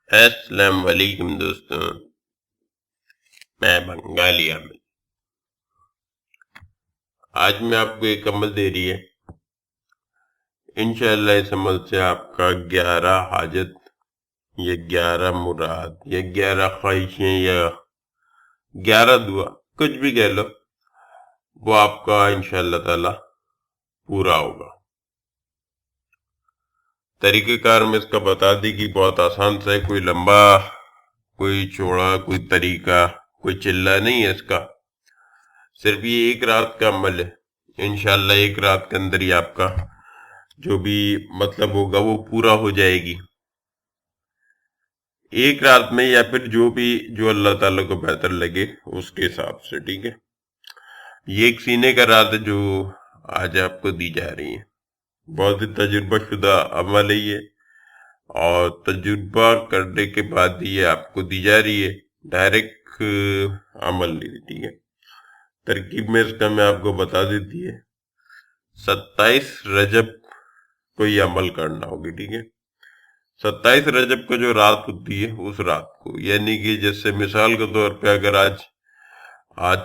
السلام علیکم دوستوں، میں بنگالی عامر۔ آج میں آپ کو ایک عمل دے رہی ہے، انشاءاللہ اس عمل سے آپ کا 11 حاجت یا 11 مراد یا 11 خواہشیں یا 11 دعا کچھ بھی کہہ لو، وہ آپ کا انشاءاللہ تعالی پورا ہوگا۔ طریقہ کار میں اس کا بتا دی کہ بہت آسان سا ہے، کوئی لمبا کوئی چوڑا کوئی طریقہ کوئی چلہ نہیں ہے اس کا، صرف یہ ایک رات کا عمل ہے۔ انشاءاللہ ایک رات کے اندر ہی آپ کا جو بھی مطلب ہوگا وہ پورا ہو جائے گی، ایک رات میں، یا پھر جو اللہ تعالیٰ کو بہتر لگے اس کے حساب سے، ٹھیک ہے۔ یہ ایک سینے کا راز ہے جو آج آپ کو دی جا رہی ہے، بہت ہی تجربہ شدہ عمل ہے یہ، اور تجربہ کرنے کے بعد یہ آپ کو دی جا رہی ہے، ڈائریکٹ عمل نہیں، ٹھیک ہے۔ ترکیب میں اس کا میں آپ کو بتا دیتی ہے، 27 رجب کو یہ عمل کرنا ہوگی، ٹھیک ہے۔ 27 رجب کو جو رات ہوتی ہے اس رات کو، یعنی کہ جیسے مثال کے طور پہ اگر آج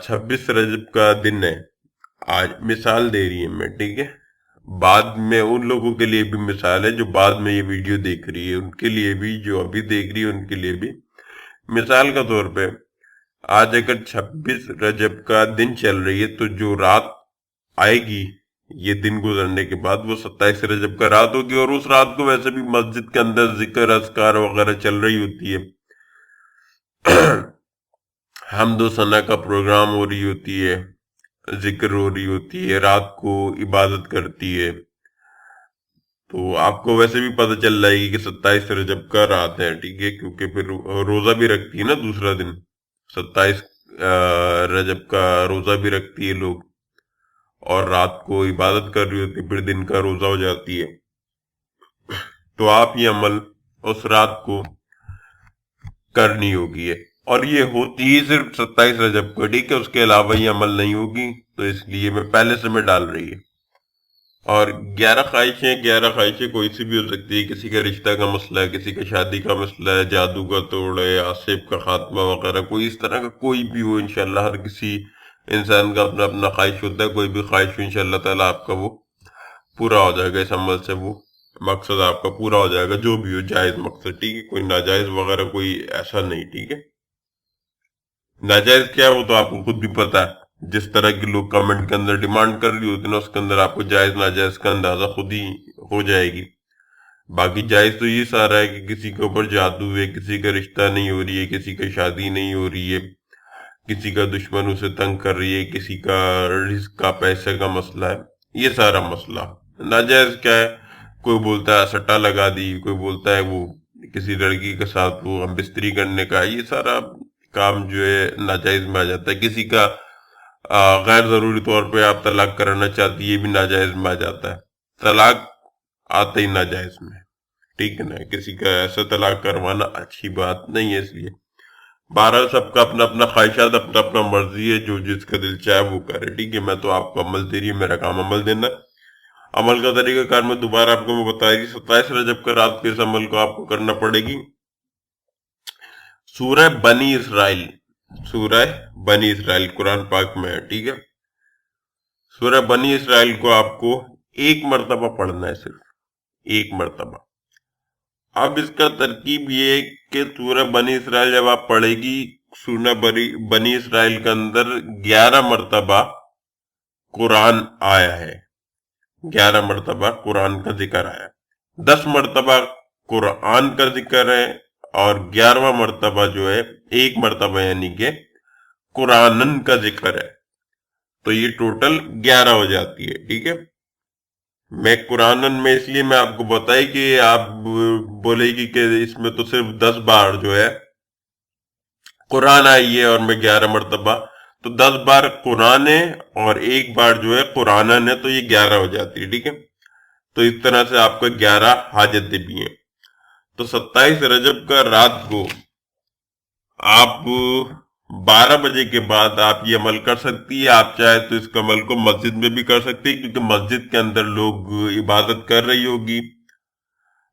26 رجب کا دن ہے، آج مثال دے رہی ہے میں، ٹھیک ہے۔ بعد میں ان لوگوں کے لیے بھی مثال ہے جو بعد میں یہ ویڈیو دیکھ رہی ہے، ان کے لیے بھی، جو ابھی دیکھ رہی ہے ان کے لیے بھی مثال کا طور پہ، آج اگر 26 رجب کا دن چل رہی ہے تو جو رات آئے گی یہ دن گزرنے کے بعد وہ 27 رجب کا رات ہوگی، اور اس رات کو ویسے بھی مسجد کے اندر ذکر اذکار وغیرہ چل رہی ہوتی ہے، حمد و ثنا کا پروگرام ہو رہی ہوتی ہے، ذکر ہو رہی ہوتی ہے، رات کو عبادت کرتی ہے، تو آپ کو ویسے بھی پتہ چل جائے گی کہ 27 رجب کا رات ہے، ٹھیک ہے، کیونکہ پھر روزہ بھی رکھتی ہے نا دوسرا دن، 27 رجب کا روزہ بھی رکھتی ہے لوگ، اور رات کو عبادت کر رہی ہوتی ہے، پھر دن کا روزہ ہو جاتی ہے۔ تو آپ یہ عمل اس رات کو کرنی ہوگی ہے، اور یہ ہوتی ہی صرف 27 رجب کو، ٹھیک ہے، اس کے علاوہ یہ عمل نہیں ہوگی، تو اس لیے میں پہلے سے میں ڈال رہی ہے۔ اور 11 خواہشیں کوئی سی بھی ہو سکتی ہے، کسی کا رشتہ کا مسئلہ ہے، کسی کا شادی کا مسئلہ ہے، جادو کا توڑ ہے، آصف کا خاتمہ وغیرہ، کوئی اس طرح کا کوئی بھی ہو، انشاءاللہ ہر کسی انسان کا اپنا اپنا خواہش ہوتا ہے، کوئی بھی خواہش ہو انشاءاللہ تعالیٰ آپ کا وہ پورا ہو جائے گا، اس عمل سے وہ مقصد آپ کا پورا ہو جائے گا، جو بھی ہو جائز مقصد، ٹھیک ہے، کوئی ناجائز وغیرہ کوئی ایسا نہیں، ٹھیک ہے۔ ناجائز کیا ہے وہ تو آپ کو خود بھی پتا ہے، جس طرح کے لوگ کمنٹ کے اندر ڈیمانڈ کر رہی ہوتی ہے نا، اس کے اندر آپ کو جائز ناجائز کا اندازہ خود ہی ہو جائے گی۔ باقی جائز تو یہ سارا ہے کہ کسی کے اوپر جادو ہے، کسی کا رشتہ نہیں ہو رہی ہے، کسی کا شادی نہیں ہو رہی ہے، کسی کا دشمن اسے تنگ کر رہی ہے، کسی کا رزق کا پیسے کا مسئلہ ہے، یہ سارا مسئلہ۔ ناجائز کیا ہے، کوئی بولتا ہے سٹا لگا دی، کوئی بولتا ہے وہ کسی لڑکی کے ساتھ وہ ہم بستری کرنے کا، یہ سارا کام جو ہے ناجائز میں آ جاتا ہے۔ کسی کا غیر ضروری طور پہ آپ طلاق کرانا چاہتی، یہ بھی ناجائز میں آ جاتا ہے، طلاق آتا ہی ناجائز میں، ٹھیک ہے نا، کسی کا ایسا طلاق کروانا اچھی بات نہیں ہے، اس لیے بہرحال سب کا اپنا اپنا خواہشات، اپنا اپنا مرضی ہے، جو جس کا دل چاہے وہ کرے، ٹھیک ہے۔ میں تو آپ کو عمل دے رہی ہے، میرا کام عمل دینا ہے۔ عمل کا طریقہ کار میں دوبارہ آپ کو میں بتائی گی، 27 رجب کا رات کے اس عمل کو آپ کو کرنا پڑے گی۔ سورہ بنی اسرائیل قرآن پاک میں ہے، ٹھیک ہے۔ سورہ بنی اسرائیل کو آپ کو ایک مرتبہ پڑھنا ہے، صرف ایک مرتبہ۔ اب اس کا ترکیب یہ ہے کہ سورہ بنی اسرائیل جب آپ پڑھے گی، سورہ بنی اسرائیل کے اندر 11 مرتبہ قرآن آیا ہے، 11 مرتبہ قرآن کا ذکر آیا، 10 مرتبہ قرآن کا ذکر ہے، اور 11واں مرتبہ جو ہے ایک مرتبہ یعنی کہ قرآنن کا ذکر ہے، تو یہ ٹوٹل 11 ہو جاتی ہے، ٹھیک ہے۔ میں قرآنن میں اس لیے میں آپ کو بتائی کہ آپ بولے گی کہ اس میں تو صرف 10 بار جو ہے قرآن آئی ہے اور میں 11 مرتبہ، تو 10 بار قرآن ہے اور ایک بار جو ہے قرآنن ہے، تو یہ 11 ہو جاتی ہے، ٹھیک ہے۔ تو اس طرح سے آپ کو 11 حاجتیں بھی ہیں۔ تو 27 رجب کا رات کو آپ 12 بجے کے بعد آپ یہ عمل کر سکتی ہے، آپ چاہے تو اس کا عمل کو مسجد میں بھی کر سکتی ہے، کیونکہ مسجد کے اندر لوگ عبادت کر رہی ہوگی،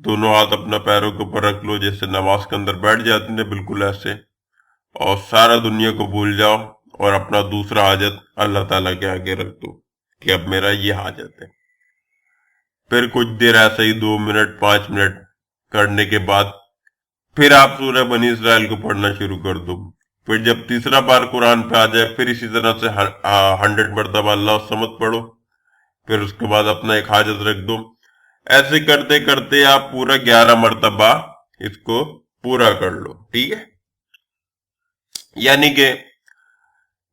دونوں ہاتھ اپنا پیروں کے اوپر رکھ لو جیسے نماز کے اندر بیٹھ جاتے ہیں، بالکل ایسے، اور سارا دنیا کو بھول جاؤ اور اپنا دوسرا حاجت اللہ تعالیٰ کے آگے رکھ دو کہ اب میرا یہ حاجت ہے۔ پھر کچھ دیر ایسے ہی 2 منٹ 5 منٹ کرنے کے بعد پھر آپ سورہ بنی اسرائیل کو پڑھنا شروع کر دو۔ پھر جب تیسرا بار قرآن پہ آ جائے پھر اسی طرح سے 100 مرتبہ اللہ الصمد پڑھو، پھر اس کے بعد اپنا ایک حاجت رکھ دو۔ ایسے کرتے کرتے آپ پورا 11 مرتبہ اس کو پورا کر لو، ٹھیک ہے؟ یعنی کہ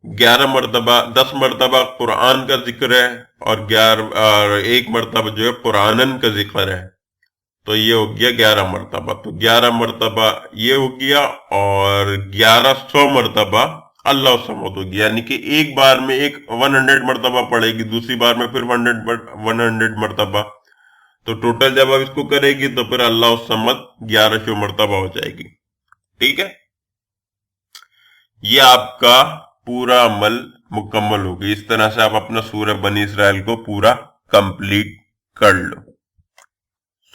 11 مرتبہ 10 مرتبہ قرآن کا ذکر ہے اور 1 مرتبہ جو ہے قرآنن کا ذکر ہے، تو یہ ہو گیا 11 مرتبہ۔ تو 11 مرتبہ یہ ہو گیا اور 1100 مرتبہ اللہ الصمد ہو گیا، یعنی کہ ایک بار میں 100 مرتبہ پڑھے گی، دوسری بار میں پھر 100 مرتبہ، تو ٹوٹل جب آپ اس کو کرے گی تو پھر اللہ الصمد 1100 مرتبہ ہو جائے گی، ٹھیک ہے؟ یہ آپ کا پورا عمل مکمل ہوگی۔ اس طرح سے آپ اپنا سورہ بنی اسرائیل کو پورا کمپلیٹ کر لو۔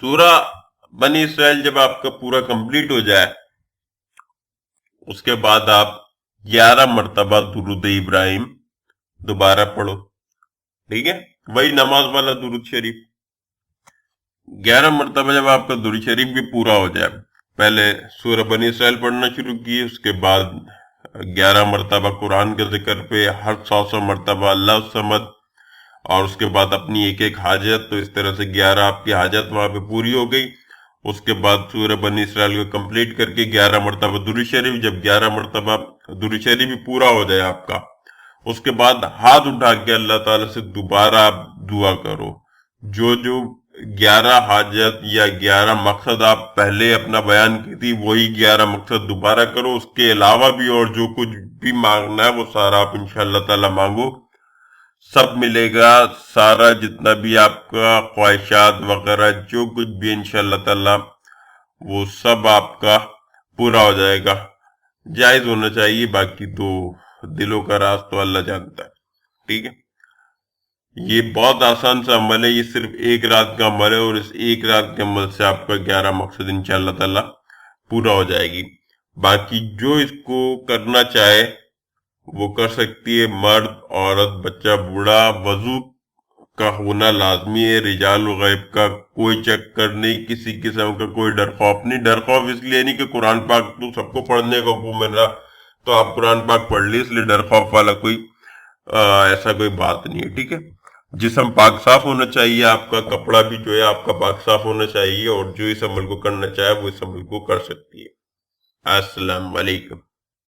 سورہ بنی اسرائیل جب آپ کا پورا کمپلیٹ ہو جائے اس کے بعد آپ 11 مرتبہ درود ابراہیم دوبارہ پڑھو، ٹھیک ہے؟ وہی نماز والا درود شریف 11 مرتبہ جب آپ کا درود شریف بھی پورا ہو جائے، پہلے سورہ بنی اسرائیل پڑھنا شروع کی، اس کے بعد 11 مرتبہ قرآن کے ذکر پہ، ہر 100 مرتبہ اللہ الصمد، اور اس کے بعد اپنی ایک ایک حاجت، تو اس طرح سے 11 آپ کی حاجت وہاں پہ پوری ہو گئی۔ اس کے بعد سورہ بنی اسرائیل کو کمپلیٹ کر کے 11 مرتبہ درود شریف، جب 11 مرتبہ درود شریف بھی پورا ہو جائے آپ کا، اس کے بعد ہاتھ اٹھا کے اللہ تعالیٰ سے دوبارہ آپ دعا کرو۔ جو 11 حاجت یا 11 مقصد آپ پہلے اپنا بیان کی تھی وہی 11 مقصد دوبارہ کرو، اس کے علاوہ بھی اور جو کچھ بھی مانگنا ہے وہ سارا آپ انشاءاللہ تعالیٰ مانگو، سب ملے گا۔ سارا جتنا بھی آپ کا خواہشات وغیرہ جو کچھ بھی انشاءاللہ تعالیٰ وہ سب آپ کا پورا ہو جائے گا۔ جائز ہونا چاہیے، باقی تو دلوں کا راز تو اللہ جانتا ہے، ٹھیک ہے؟ یہ بہت آسان سا عمل ہے، یہ صرف ایک رات کا عمل ہے، اور اس ایک رات کے عمل سے آپ کا 11 مقصد انشاءاللہ تعالیٰ پورا ہو جائے گی۔ باقی جو اس کو کرنا چاہے وہ کر سکتی ہے، مرد عورت بچہ بوڑھا، وضو کا ہونا لازمی ہے، رجال و غیب کا کوئی چکر نہیں، کسی قسم کا کوئی ڈر خوف نہیں۔ ڈر خوف اس لیے نہیں کہ قرآن پاک تو سب کو پڑھنے کا حکم ہے تو آپ قرآن پاک پڑھ لی، اس لیے ڈر خوف والا کوئی ایسا کوئی بات نہیں ہے، ٹھیک ہے؟ جسم پاک صاف ہونا چاہیے، آپ کا کپڑا بھی جو ہے آپ کا پاک صاف ہونا چاہیے، اور جو اس عمل کو کرنا چاہے وہ اس عمل کو کر سکتی ہے۔ السلام علیکم۔